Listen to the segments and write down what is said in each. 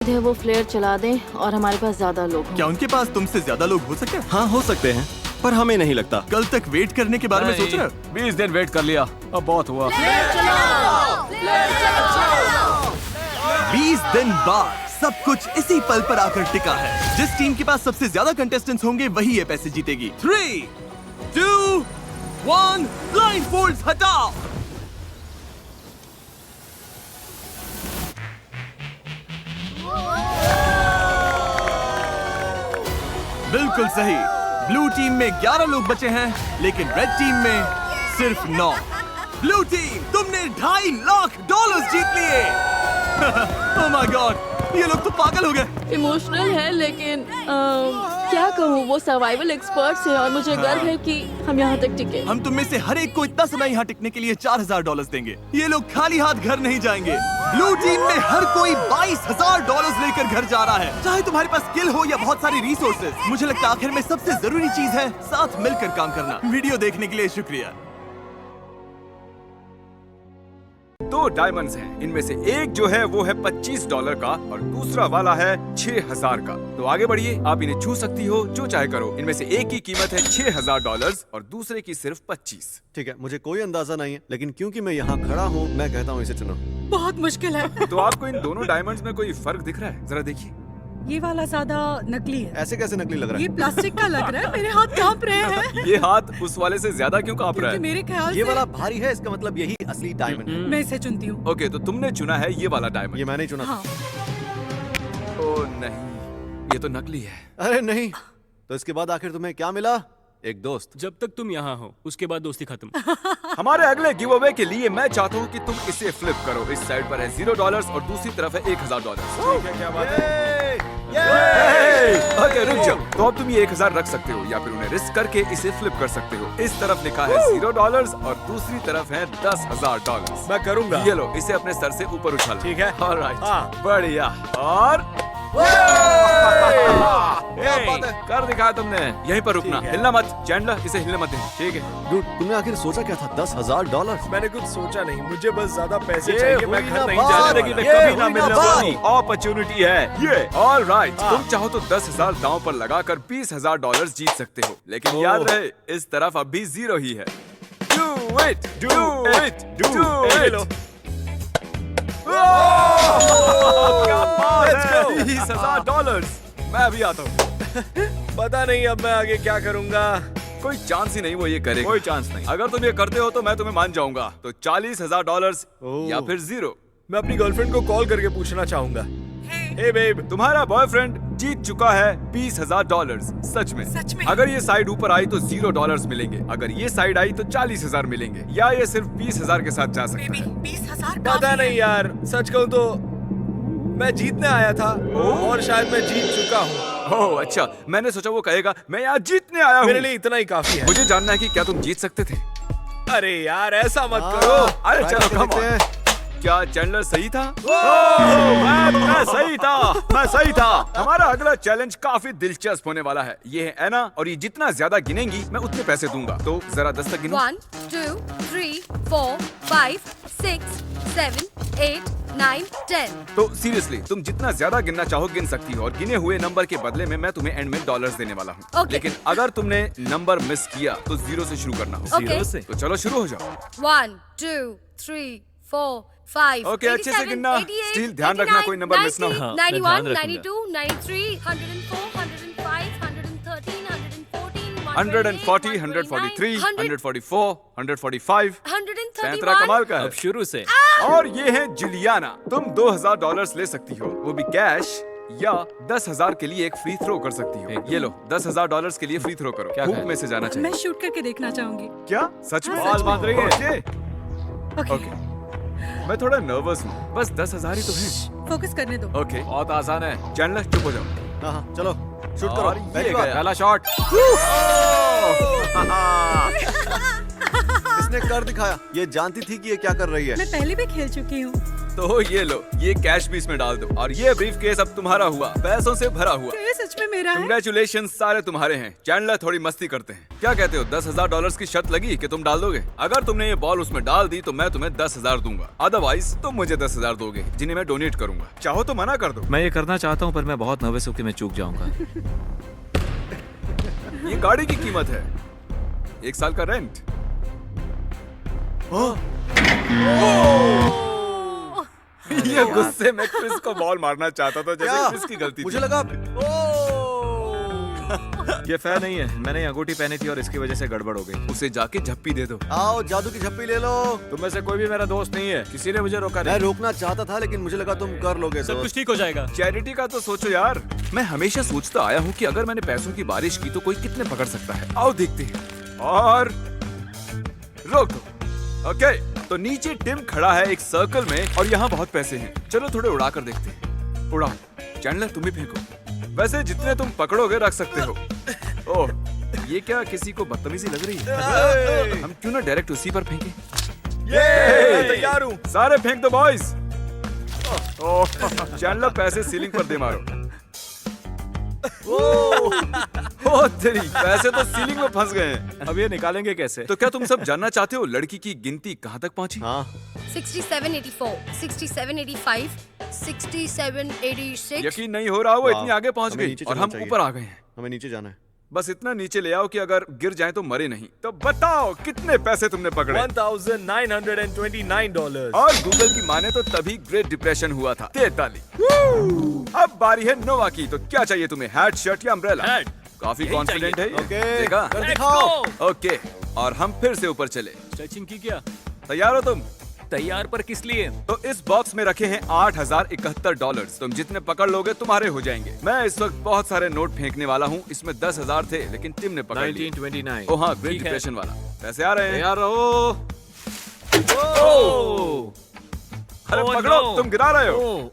वो फ्लेयर चला दें और हमारे पास ज्यादा लोग हों। क्या उनके पास तुमसे ज्यादा लोग हो सकते हैं? हाँ हो सकते हैं, पर हमें नहीं लगता। कल तक वेट करने के बारे में सोच रहे हो? 20 दिन वेट कर लिया, अब बहुत हुआ। 20 दिन बाद सब कुछ इसी पल पर आकर टिका है। जिस टीम के पास सबसे ज्यादा कंटेस्टेंट्स होंगे वही ये पैसे जीतेगी। 3, 2, 1, ब्लाइंडफोल्ड्स हटाओ। बिल्कुल सही। ब्लू टीम में 11 लोग बचे हैं, लेकिन रेड टीम में सिर्फ 9। ब्लू टीम, तुमने $2.5 लाख जीत लिए। ओह माय गॉड, ये लोग तो पागल हो गए। इमोशनल है, लेकिन क्या कहूँ, वो सर्वाइवल एक्सपर्ट्स हैं और मुझे गर्व है कि हम यहाँ तक टिके। हम तुम में से हर एक को इतना समय यहाँ टिकने के लिए $4,000 देंगे। ये लोग खाली हाथ घर नहीं जाएंगे। ब्लू टीम में हर कोई $22,000 लेकर घर जा रहा है। चाहे तुम्हारे पास स्किल हो या बहुत सारी रिसोर्सेज, मुझे लगता है आखिर में सबसे जरूरी चीज है साथ मिलकर काम करना। वीडियो देखने के लिए शुक्रिया। 2 डायमंड्स हैं, इनमें से एक जो है वो है $25 का और दूसरा वाला है 6,000 का। तो आगे बढ़िए, आप इन्हें छू सकती हो, जो चाहे करो। इनमें से एक की कीमत है $6,000 और दूसरे की सिर्फ 25। ठीक है, मुझे कोई अंदाजा नहीं है, लेकिन क्योंकि मैं यहाँ खड़ा हूँ, मैं कहता हूँ इसे चुनो। बहुत मुश्किल है। तो आपको इन दोनों डायमंड्स में कोई फर्क दिख रहा है? जरा देखिए। ये वाला ज्यादा नकली है। ऐसे कैसे नकली लग रहा ये है? प्लास्टिक का लग रहा है। मेरे हाथ कांप रहे हैं। ये हाथ उस वाले से ज्यादा क्यों कांप रहा क्योंकि है? मेरे ख्याल ये से वाला भारी है, इसका मतलब यही असली डायमंड है। मैं इसे चुनती हूँ। ओके, तो तुमने चुना है ये वाला डायमंड। ये मैंने चुना था। हाँ, ओ नहीं, ये तो नकली है। अरे नहीं, तो इसके बाद आखिर तुम्हें क्या मिला? एक दोस्त। जब तक तुम यहाँ हो, उसके बाद दोस्ती खत्म। हमारे अगले गिव अवे के लिए मैं चाहता हूँ कि तुम इसे फ्लिप करो। इस साइड पर है $0 और दूसरी तरफ है $1,000। ठीक है, क्या बात है? ओके, रुक जाओ। तो अब तुम ये 1,000 रख सकते हो या फिर उन्हें रिस्क करके इसे फ्लिप कर सकते हो। इस तरफ लिखा है $0 और दूसरी तरफ है $10,000। मैं करूंगा। ये लो, इसे अपने सर से ऊपर उछालो। ठीक है। ऑलराइट, हाँ। बढ़िया। और क्या बात है? कर दिखाया तुमने। यहीं पर रुकना, ठीक है। हिलना मत। चैंडलर, इसे हिलने मत देना। ठीक है। डूड, तुमने आखिर सोचा क्या था? $10,000? मैंने कुछ सोचा नहीं, मुझे बस ज्यादा पैसे ये चाहिए। मैं हुई घर ना नहीं बात। जाने जिंदगी में ये कभी ना हुई ना मिलने बात। वाली अपॉर्चुनिटी है ये। ऑलराइट, हाँ। तुम चाहो तो 10,000 दांव पर लगाकर $20,000 जीत सकते हो, लेकिन याद रहे इस तरफ अब भी 0 ही है। Do it, do it, do ये it। लो। क्या बात Let's है? go। $20,000। मैं अभी आता हूँ। पता नहीं अब मैं आगे क्या करूंगा। कोई चांस ही नहीं वो ये करेगा। कोई चांस नहीं। अगर तुम ये करते हो तो मैं तुम्हें मान जाऊंगा। तो $40,000 ओह। या फिर 0। मैं अपनी गर्लफ्रेंड को कॉल करके पूछना चाहूंगा। हे बेब, तुम्हारा बॉयफ्रेंड जीत चुका है $20,000। सच में? सच में? अगर ये साइड ऊपर आई तो $0 मिलेंगे, अगर ये साइड आई तो 40,000 मिलेंगे, या ये सिर्फ 20,000 के साथ जा सकता बेबी, है। 20,000 पता काफी नहीं है। यार, सच कहूँ तो मैं जीतने आया था और शायद मैं जीत चुका हूँ। ओह अच्छा, मैंने सोचा वो कहेगा मैं यहाँ जीतने आया मेरे हूँ। लिए इतना ही काफी है। मुझे जानना है कि क्या तुम जीत सकते थे? अरे यार, ऐसा मत करो। अरे ट्राई चलो, करके come देखते on। हैं। क्या चैंडलर सही था? मैं सही था, मैं सही था। हमारा अगला चैलेंज काफी दिलचस्प होने वाला है। ये है एना और ये जितना ज्यादा गिनेंगी मैं उतने पैसे दूंगा। तो जरा 10 तक गिनो। 1, 2, 3, 4, 5, 6, 7, 8, 9, 10। तो सीरियसली तुम जितना ज्यादा गिनना चाहो गिन सकती हो और गिने हुए नंबर के बदले में मैं तुम्हें एंड में $डॉलर्स देने वाला हूँ। Okay. लेकिन अगर तुमने नंबर मिस किया तो 0 से शुरू करना होगा। Okay. 0 से? तो चलो शुरू हो जाओ। 1, 2, 3, 4, 5, Okay, अच्छे से गिनना। Still ध्यान रखना कोई नंबर miss ना हो। हाँ, मैं 91, ध्यान 92, 93, 104, 105, 113, 114, 140, 143, 144, 145। 131। कमाल का है। अब शुरू से। और ये है जुलियाना। तुम $2,000 ले सकती हो, वो भी कैश, या 10,000 के लिए एक फ्री थ्रो कर सकती हो। ये लो, $10,000 के लिए फ्री थ्रो करो। क्या हुक है? में से जाना चाहिए। मैं शूट करके देखना चाहूंगी। क्या सच में? हाँ, सच में। बात रही है। ओके, ओके, मैं थोड़ा नर्वस हूँ। बस 10,000 ही तो है। फोकस करने दो। ओके, बहुत आसान है। चैंडलर चुप हो जाओ। हाँ हाँ, चलो शूट करो। और ये पहली बार। गया पहला शॉट। इसने कर दिखाया। ये जानती थी कि ये क्या कर रही है। मैं पहले भी खेल चुकी हूँ। तो ये लो, ये कैश भी इसमें डाल दो और ये ब्रीफ केस अब तुम्हारा हुआ, पैसों से भरा हुआ। ये सच में मेरा है? कंग्रेचुलेशन, सारे तुम्हारे हैं। चैंडलर थोड़ी मस्ती करते हैं। क्या कहते हो, $10,000 की शर्त लगी कि तुम डाल दोगे? अगर तुमने ये बॉल उसमें डाल दी तो मैं तुम्हें 10,000 दूंगा, अदरवाइज तुम मुझे 10,000 दोगे जिन्हें मैं डोनेट करूंगा। चाहो तो मना कर दो। मैं ये करना चाहता हूँ पर मैं बहुत नर्वस हूँ कि मैं चूक जाऊंगा। ये गाड़ी की कीमत है 1 साल का रेंट। ये गुस्से में क्रिस को बॉल मारना चाहता था जैसे क्रिस की गलती मुझे थी। लगा ये फेयर नहीं है, मैंने ये अंगूठी पहनी थी और इसकी वजह से गड़बड़ हो गई। उसे जाके झप्पी दे दो। आओ जादू की झप्पी ले लो। तुम में से कोई भी मेरा दोस्त नहीं है, किसी ने मुझे रोका मैं नहीं। रोकना चाहता था लेकिन मुझे लगा तुम कर लोगे। सब कुछ दोस्त ठीक हो जाएगा। चैरिटी का तो सोचो यार। मैं हमेशा सोचता आया हूँ कि अगर मैंने पैसों की बारिश की तो कोई कितने पकड़ सकता है। आओ देखते हैं। और रोक दो। ओके, तो नीचे टिम खड़ा है एक सर्कल में और यहाँ बहुत पैसे हैं। चलो थोड़े उड़ा कर देखते हैं। उड़ाओ। चैंडलर तुम भी फेंको। वैसे जितने तुम पकड़ोगे रख सकते हो। ओह, ये क्या किसी को बदतमीजी लग रही है? हम क्यों ना डायरेक्ट उसी पर फेंके? मैं तैयार हूँ। सारे फेंक दो बॉयज। चैंडलर पैसे सीलिंग पर दे मारो। ओ तेरी, पैसे तो सीलिंग में फंस गए हैं। अब ये निकालेंगे कैसे? तो क्या तुम सब जानना चाहते हो लड़की की गिनती कहाँ तक पहुँची? हाँ 6784, 6785, 6786. यकीन नहीं हो रहा, वो इतनी आगे पहुँच हमें गई नीचे और चलना हम चाहिए। ऊपर आ गए हैं। हमें नीचे जाना है। बस इतना नीचे ले आओ कि अगर गिर जाए तो मरे नहीं। तो बताओ कितने पैसे तुमने पकड़े? $1,929. और गूगल की माने तो तभी ग्रेट डिप्रेशन हुआ था। 43। अब बारी है नोवा की। तो क्या चाहिए तुम्हें, हैट, शर्ट या अम्ब्रेला? हैट। काफी यही कॉन्फिडेंट है ये। ओके, देखा? कर दिखाओ। ओके, और हम फिर से ऊपर चले। स्ट्रेचिंग की क्या? तैयार हो तुम? तैयार पर किस लिए? तो इस बॉक्स में रखे हैं $8,071। तुम जितने पकड़ लोगे तुम्हारे हो जाएंगे। मैं इस वक्त बहुत सारे नोट फेंकने वाला हूँ। इसमें 10,000 थे लेकिन टिम ने पकड़ लिए। 1929। ओ हाँ, ग्रेट ठीक है। डिप्रेशन वाला। पैसे आ रहे हैं। तैयार रहो। अरे Oh, पकड़ो, no. तुम गिरा रहे हो।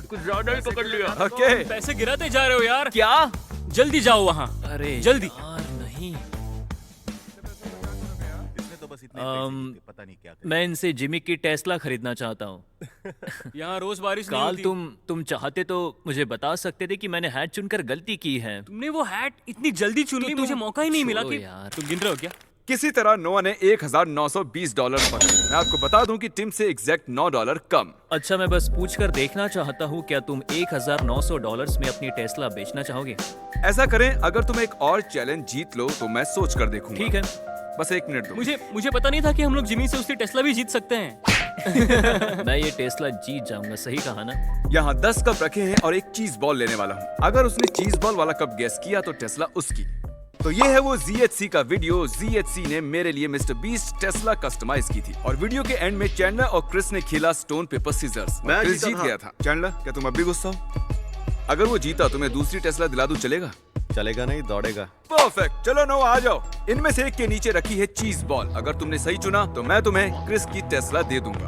कुछ ज्यादा ही पकड़ लिया। ओके, पैसे गिराते जा रहे हो यार। क्या? जल्दी जाओ वहाँ। अरे जल्दी। यार, नहीं। पता नहीं क्या मैं इनसे जिमी की टेस्ला खरीदना चाहता हूँ। यहाँ रोज बारिश नहीं काल होती। तुम चाहते तो मुझे बता सकते थे कि मैंने हैट चुनकर गलती की है। तुमने वो हैट इतनी जल्दी चुन ली, तुम मुझे मौका ही नहीं मिला छोड़ो कि यार। तुम गिन रहे हो क्या? किसी तरह नोआ ने $1,920 पकड़े। मैं आपको बता दूं कि टिम से एग्जैक्ट $9 कम। अच्छा, मैं बस पूछकर देखना चाहता हूँ, क्या तुम $1,900 में अपनी टेस्ला बेचना चाहोगे? ऐसा करें, अगर तुम एक और चैलेंज जीत लो तो मैं सोच कर देखूंगा। ठीक है। बस 1 मिनट दो। मुझे पता नहीं था कि हम लोग जिमी से उसकी टेस्ला भी जीत सकते हैं। मैं ये टेस्ला जीत जाऊंगा, सही कहा ना? यहाँ 10 कप रखे हैं और एक चीज बॉल लेने वाला हूँ। अगर उसने चीज बॉल वाला कप गैस किया तो टेस्ला उसकी। तो ये है वो ZHC का वीडियो। ZHC ने मेरे लिए मिस्टर बीस्ट टेस्ला कस्टमाइज की थी और वीडियो के एंड में चैंडलर और क्रिस ने खेला स्टोन पेपर सीजर्स। मैं क्रिस जीता जीत था। गया था। चैंडलर, क्या तुम अब भी गुस्सा हो? अगर वो जीता तुम्हें दूसरी टेस्ला दिला दूं, चलेगा? चलेगा नहीं, दौड़ेगा। परफेक्ट, चलो नो आ जाओ। इनमें से एक के नीचे रखी है चीज बॉल। अगर तुमने सही चुना तो मैं तुम्हें क्रिस की टेस्ला दे दूंगा।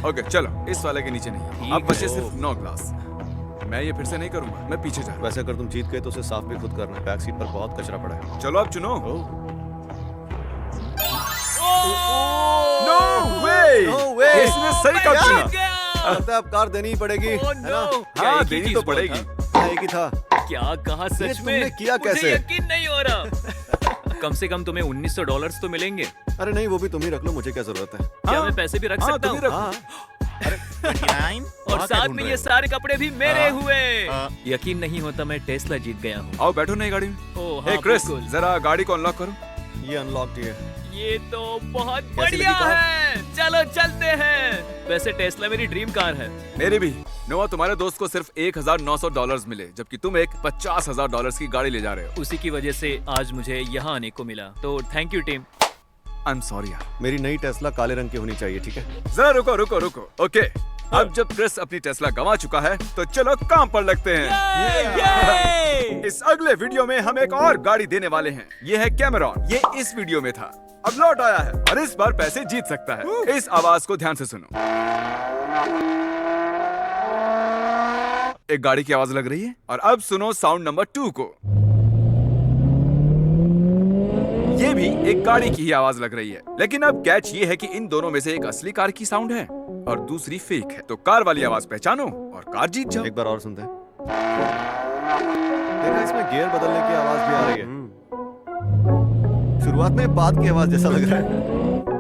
ओके चलो, इस वाले के नीचे नहीं। ठीक अब बचे है। सिर्फ 9 ग्लास। मैं ये फिर से नहीं करूंगा, मैं पीछे जा रहा वैसे अगर तुम जीत गए तो उसे साफ भी खुद करना है। बैक सीट पर बहुत कचरा पड़ा है। हूं। चलो अब चुनो। ओह। नो वे! No way! इसने सही कब चुना? लगता है अब कार देनी ही पड़ेगी, Oh, है ना? no! क्या हाँ, एक ही देनी चीज तो बोल पड़ेगी। था? हाँ, एक ही था। क्या कहा ये सच तुमने में? किया मुझे कैसे? यकीन नहीं हो रहा। कम से कम तुम्हें $1,900 तो मिलेंगे। अरे नहीं, वो भी तुम ही रख लो, मुझे क्या जरूरत है। क्या मैं पैसे भी रख हाँ, सकता तुम हूँ? ही रखो। हाँ, और साथ में ये सारे कपड़े भी मेरे हुए। यकीन नहीं होता मैं टेस्ला जीत गया हूँ। आओ बैठो नई गाड़ी में। ओह, हे हाँ, क्रिस, बिल्कुल। जरा गाड़ी को अनलॉक करो। ये अनलॉक्ड है। ये तो बहुत कैसी बढ़िया लगी कार? है। चलो चलते हैं। वैसे टेस्ला मेरी ड्रीम कार है। मेरी भी। नोआ, तुम्हारे दोस्त को सिर्फ $1,900 मिले, जबकि तुम एक $50,000 की गाड़ी ले जा रहे हो। उसी की वजह से आज मुझे यहाँ आने को मिला, तो thank you team. I am sorry यार। मेरी नई टेस्ला काले रंग की होनी चाहिए, ठीक है? जरा रुको रुको रुको। ओके, अब जब क्रिस अपनी टेस्ला गंवा चुका है तो चलो काम पर लगते हैं। इस अगले वीडियो में हम एक और गाड़ी देने वाले हैं। ये है कैमरॉन। ये इस वीडियो में था, अब लौट आया है और इस बार पैसे जीत सकता है। इस आवाज को ध्यान से सुनो। एक गाड़ी की आवाज लग रही है और अब सुनो साउंड नंबर 2 को। ये भी एक गाड़ी की ही आवाज लग रही है, लेकिन अब कैच ये है कि इन दोनों में से एक असली कार की साउंड है और दूसरी फेक है। तो कार वाली आवाज पहचानो और कार जीत जाओ। एक बार और सुनते हैं। देखा, इसमें गियर बदलने की आवाज भी आ रही है। शुरुआत में बाद की आवाज जैसा लग रहा है।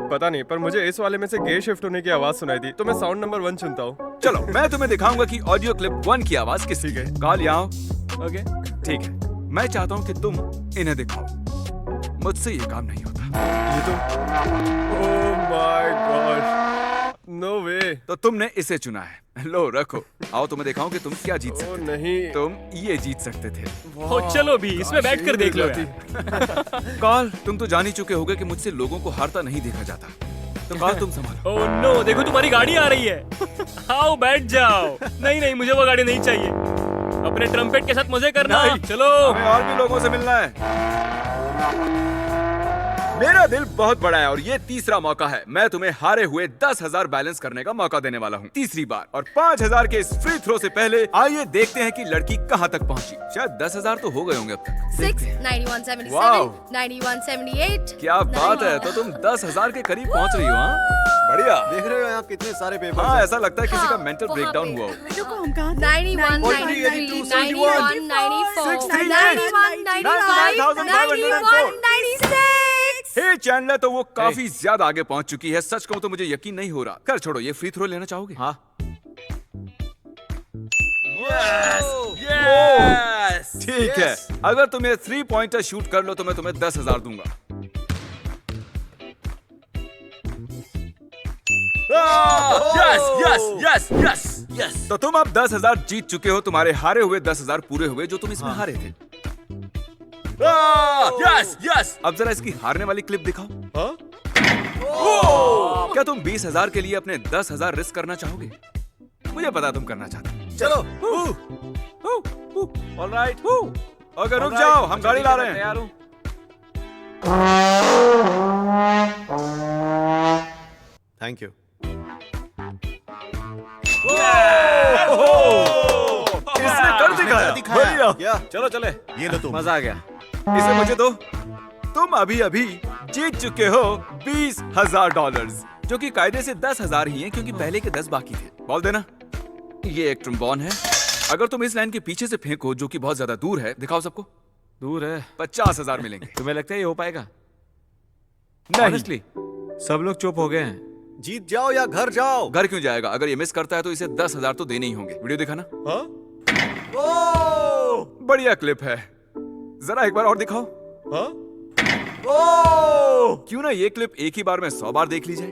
पता नहीं, पर मुझे इस वाले में से गेयर शिफ्ट होने की आवाज सुनाई दी, तो मैं साउंड नंबर 1 चुनता हूँ। चलो मैं तुम्हें दिखाऊंगा कि ऑडियो क्लिप 1 की आवाज किसकी है। कॉल यहाँ आओ। ओके ठीक है, मैं चाहता हूँ कि तुम इन्हें दिखाओ। मुझसे ये काम नहीं होता। ये तो ओह माय गॉड, नो वे। तो तुमने इसे चुना है। लो रखो। आओ तुम्हें दिखाऊं कि तुम क्या जीत ओह सकते थे। नहीं। तुम ये जीत सकते थे। ओ चलो भी इसमें बैठकर देख लो यार। कॉल, तुम तो जान ही चुके होगे कि मुझसे लोगों को हारता नहीं देखा जाता। तो कॉल तुम संभालो। ओह नो, देखो तुम्हारी गाड़ी आ रही है। आओ बैठ जाओ। नहीं नहीं, मुझे वो गाड़ी नहीं चाहिए। अपने ट्रम्पेट के साथ मजे करना। नहीं। चलो। हमें और भी लोगों से मिलना है। मेरा दिल बहुत बड़ा है और ये तीसरा मौका है। मैं तुम्हें हारे हुए 10,000 बैलेंस करने का मौका देने वाला हूँ, तीसरी बार। और 5,000 के इस फ्री थ्रो से पहले आइए देखते हैं कि लड़की कहाँ तक पहुँची। शायद 10,000 तो हो गए होंगे अब तक। 6, 9177, वाओ। 9178। क्या बात है, तो तुम 10,000 के करीब पहुँच रही हो। हाँ बढ़िया। देख रहे हो यहाँ कितने सारे पेपर। हाँ ऐसा लगता है किसी का हाँ, मेंटल वहाँ ब्रेकडाउन पे। हुआ हो। रुको, हम कहाँ थे? 91, 93, 91, 94, 91, 95, 91, 96। हे चैंडलर, तो वो काफी ज्यादा आगे पहुंच चुकी है। सच कहूं तो मुझे यकीन नहीं हो रहा। कर छोड़ो, ये फ्री थ्रो लेना चाहोगे? हाँ। यस, ठीक है। अगर तुम ये 3 पॉइंटर शूट कर लो तो मैं तुम्हें 10,000 दूंगा। Yes yes yes yes yes. तो तुम अब 10,000 जीत चुके हो। तुम्हारे हारे हुए 10,000 पूरे हुए जो तुम इसमें हारे थे। Yes yes. अब जरा इसकी हारने वाली क्लिप दिखाओ। क्या तुम 20,000 के लिए अपने 10,000 रिस्क करना चाहोगे? मुझे पता तुम करना चाहते हो। चलो। ऑलराइट। ओके रुक जाओ, हम गाड़ी ला रहे हैं। तैयार हूं। Thank you. इसने कर दिखाया। बढ़िया। क्या? चलो चले। ये लो तुम। मजा आ गया। इसे मुझे दो। तुम अभी अभी जीत चुके हो $20,000, जो कि कायदे से 10,000 ही है क्योंकि पहले के 10 बाकी थे। बॉल देना। ये एक ट्रम्बोन है। अगर तुम इस लाइन के पीछे से फेंको, जो कि बहुत ज्यादा दूर है, दिखाओ सबको। दूर है। 50,000 मिलेंगे। तुम्हें लगता है ये हो पाएगा? नहीं। Honestly, सब लोग चुप हो गए हैं। जीत जाओ या घर जाओ। घर क्यों जाएगा? अगर ये मिस करता है तो इसे 10,000 तो देने ही होंगे। वीडियो दिखाना। बढ़िया क्लिप है। जरा एक बार और दिखाओ। क्यों ना ये क्लिप एक ही बार में 100 बार देख ली जाए।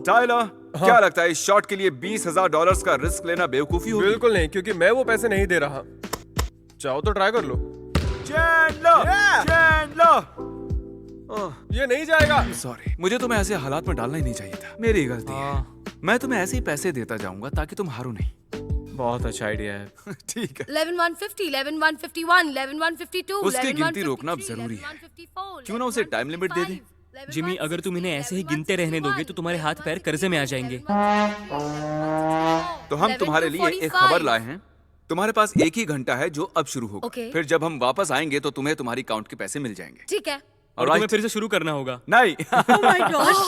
टाइलर, क्या लगता है इस शॉट के लिए $20,000 का रिस्क लेना बेवकूफी होगी? बिल्कुल नहीं, क्योंकि मैं वो पैसे नहीं दे रहा। चाहो तो ट्राई कर लो। चैंडलर, ये नहीं जाएगा। सॉरी, मुझे तुम्हें ऐसे हालात में डालना ही नहीं चाहिए था। मेरी गलती है। मैं तुम्हें ऐसे ही पैसे देता जाऊंगा ताकि तुम हारो नहीं। बहुत अच्छा आइडिया है। ठीक है। 11,150, 11,151, 11,152, उसकी गिनती रोकना अब जरूरी है। क्यों ना उसे टाइम लिमिट दे दें? जिमी, अगर तुम इन्हें ऐसे ही गिनते रहने दोगे तो तुम्हारे हाथ पैर कर्जे में आ जाएंगे। तो हम तुम्हारे लिए एक खबर लाए हैं। तुम्हारे पास एक ही घंटा है जो अब शुरू होगा। Okay. फिर जब हम वापस आएंगे तो तुम्हें तुम्हारी अकाउंट के पैसे मिल जाएंगे। ठीक है। और तुम्हें फिर से शुरू करना होगा। नहीं। Oh my gosh.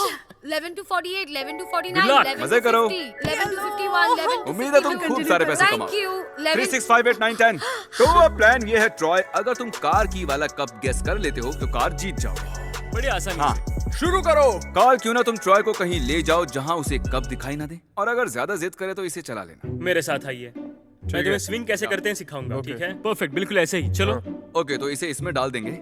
11 to 48, 11 to 49, Good luck. 11 मजे to करो। 50, 11 to 51, 11 to उम्मीद है तुम 52. खूब सारे पैसे Thank कमाओ। you. 11 3, 6, 5, 8, 9, 10। तो अब प्लान ये है ट्रॉय, अगर तुम कार की वाला कप गेस कर लेते हो तो कार जीत जाओगे। बड़ी आसानी हाँ। से। शुरू करो। कॉल, क्यों ना तुम ट्रॉय को कहीं ले जाओ जहां उसे कप दिखाई ना दे, और अगर ज्यादा जिद करे तो इसे चला लेना। मेरे साथ आइए, मैं तुम्हें स्विंग कैसे करते हैं सिखाऊंगा। Okay. ठीक है? परफेक्ट, बिल्कुल ऐसे ही। चलो। ओके, तो इसे इसमें डाल देंगे।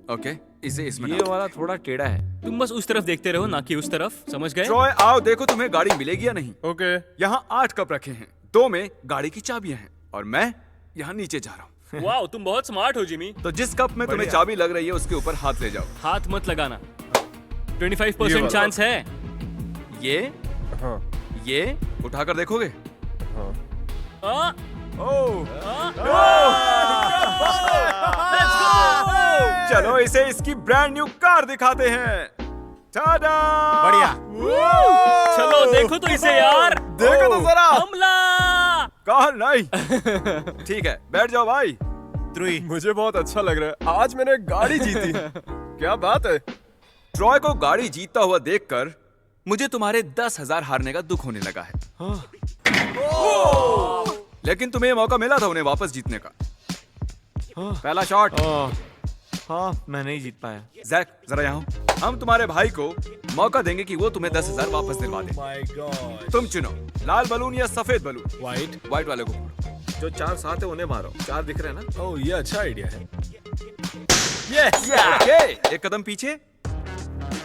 ओके, इसे इसमें ये डाल वाला थोड़ा टेढ़ा है। तुम बस उस तरफ देखते रहो, ना कि उस तरफ। समझ गए? ट्रॉय आओ, देखो तुम्हें गाड़ी मिलेगी या नहीं। ओके। यहाँ 8 कप रखे हैं, 2 में गाड़ी की चाबियां हैं और मैं यहाँ नीचे जा रहा हूँ। वाओ, तुम बहुत स्मार्ट हो जिमी। तो जिस कप में तुम्हें चाबी लग रही है उसके ऊपर हाथ ले जाओ। हाथ मत लगाना। ये 25% वाला। चांस है। ये हाँ। ये उठाकर देखोगे? आ, चलो इसे इसकी ब्रांड न्यू कार दिखाते हैं। टाडा! बढ़िया। चलो देखो तो इसे यार। देखो तो जरा। हमला। कार नहीं। ठीक है, बैठ जाओ भाई। 3। मुझे बहुत अच्छा लग रहा है। आज मैंने गाड़ी जीती। क्या बात है। ट्रॉय को गाड़ी जीतता हुआ देखकर मुझे तुम्हारे 10,000 हारने का दुख होने लगा है। लेकिन तुम्हें मौका मिला था उन्हें वापस जीतने का। पहला शॉट। हाँ, मैं नहीं जीत पाया। जैक जरा यहाँ हो। हम तुम्हारे भाई को मौका देंगे कि वो तुम्हें 10,000 वापस दिलवा दे। My God. तुम चुनो, लाल बलून या सफेद बलून। व्हाइट। व्हाइट वाले को फोड़ो। जो 4 साथ है उन्हें मारो। 4 दिख रहे हैं ना? ओह, ये अच्छा आइडिया है। ओके, एक कदम पीछे।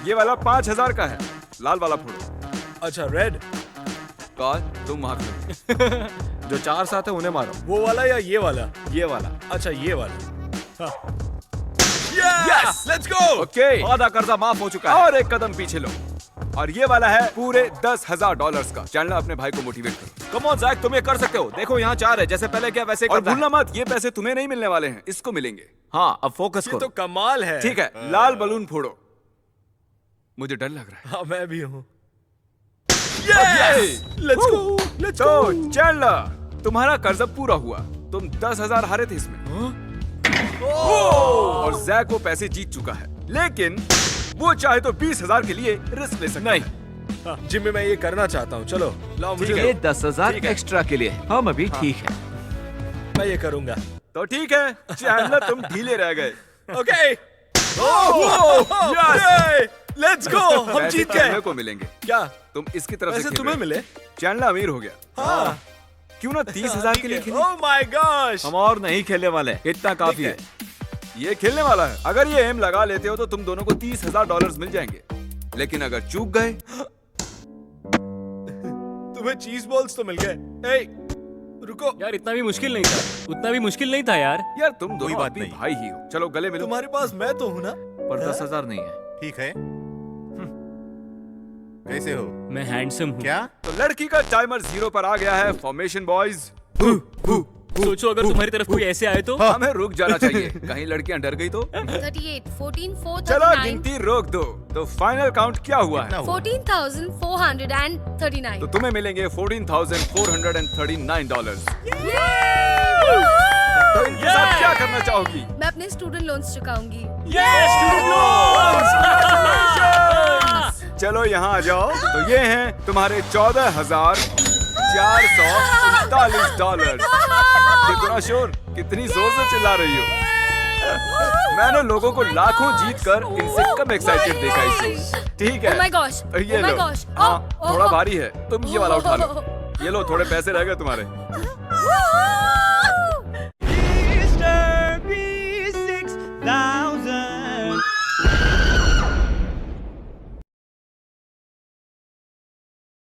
ये वाला 5,000 का है। लाल वाला फोड़ो। अच्छा, रेड। कॉल, तुम वहां खड़ो। जो 4 साथ है उन्हें मारो। वो वाला या ये वाला? ये वाला। अच्छा, ये वाला। Yes, let's go. ओके, आधा कर्जा माफ हो चुका है। और एक कदम पीछे लो। और ये वाला है पूरे $10,000 का। चैनल अपने भाई को मोटिवेट करो। कम ऑन जैक, तुम ये कर सकते हो। देखो यहाँ 4 है, जैसे पहले क्या वैसे और करना है। भूलना मत, ये पैसे तुम्हें नहीं मिलने वाले हैं, इसको मिलेंगे। हाँ, अब फोकस ये करो। तो कमाल है। ठीक है, लाल बलून फोड़ो। मुझे डर लग रहा है। हाँ, मैं भी हूँ। Yes! लेट्स गो, लेट्स तो गो। चैनलर, तुम्हारा कर्जा पूरा हुआ। तुम 10,000 हारे थे इसमें। और जैक वो पैसे जीत चुका है, लेकिन वो चाहे तो 20,000 के लिए रिस्क ले सकता है। जिम्मी, मैं ये करना चाहता हूँ। चलो लाओ मुझे। है। 10,000 ठीक है। एक्स्ट्रा के लिए हम अभी ठीक है। मैं ये करूँगा। तो ठीक है, चैनलर तुम ढीले रह गए। ओके। लेट्स गो, हम पैसे जीत चैनलर गए। को मिलेंगे। क्या? तुम इसकी तरफ से पैसे खेल तुम्हें रहे हो। मिले? चैनलर अमीर हो गया। हाँ। क्यों ना 30,000 के लिए खेलें? Oh my gosh. हम और नहीं खेलने वाले, इतना काफी है। ये खेलने वाला है। अगर ये एम लगा लेते हो तो तुम दोनों को $30,000 मिल जाएंगे। लेकिन अगर चूक गए, तुम्हें चीज बॉल्स तो मिल गए। ए, रुको। यार इतना भी मुश्किल नहीं था, उतना भी मुश्किल नहीं था यार। यार तुम दोनों कोई बात अभी नहीं। भाई ही हो। चलो गले मिलो। तुम्हारे पास मैं तो हूँ ना। पर 10,000 नहीं है। ठीक है। कैसे हो? मैं हैंडसम हूँ। क्या? तो लड़की का टाइमर 0 पर आ गया है। Formation boys. सोचो अगर तुम्हारी तरफ कोई ऐसे आए तो। हमें रुक जाना चाहिए, कहीं लड़कियां डर गई तो। 38, 14, 4, चलो 39, गिनती रोक दो। तो फाइनल काउंट क्या हुआ है? कितना हुआ? 14,439। तो तुम्हें मिलेंगे $14,439। तो इनके साथ क्या करना चाहोगी? मैं अपने स्टूडेंट लोन्स चुकाऊंगी। चलो यहाँ आ जाओ। तो ये हैं तुम्हारे $14,439। कितना शोर, कितनी जोर से चिल्ला रही हो। मैंने लोगों को लाखों जीतकर इनसे कम एक्साइटेड देखा इस शो में। ठीक है। Oh my gosh! ये Oh my लो। gosh! हाँ, Oh, थोड़ा oh. भारी है, तुम ये वाला उठा लो। ये लो, थोड़े पैसे रह गए तुम्हारे।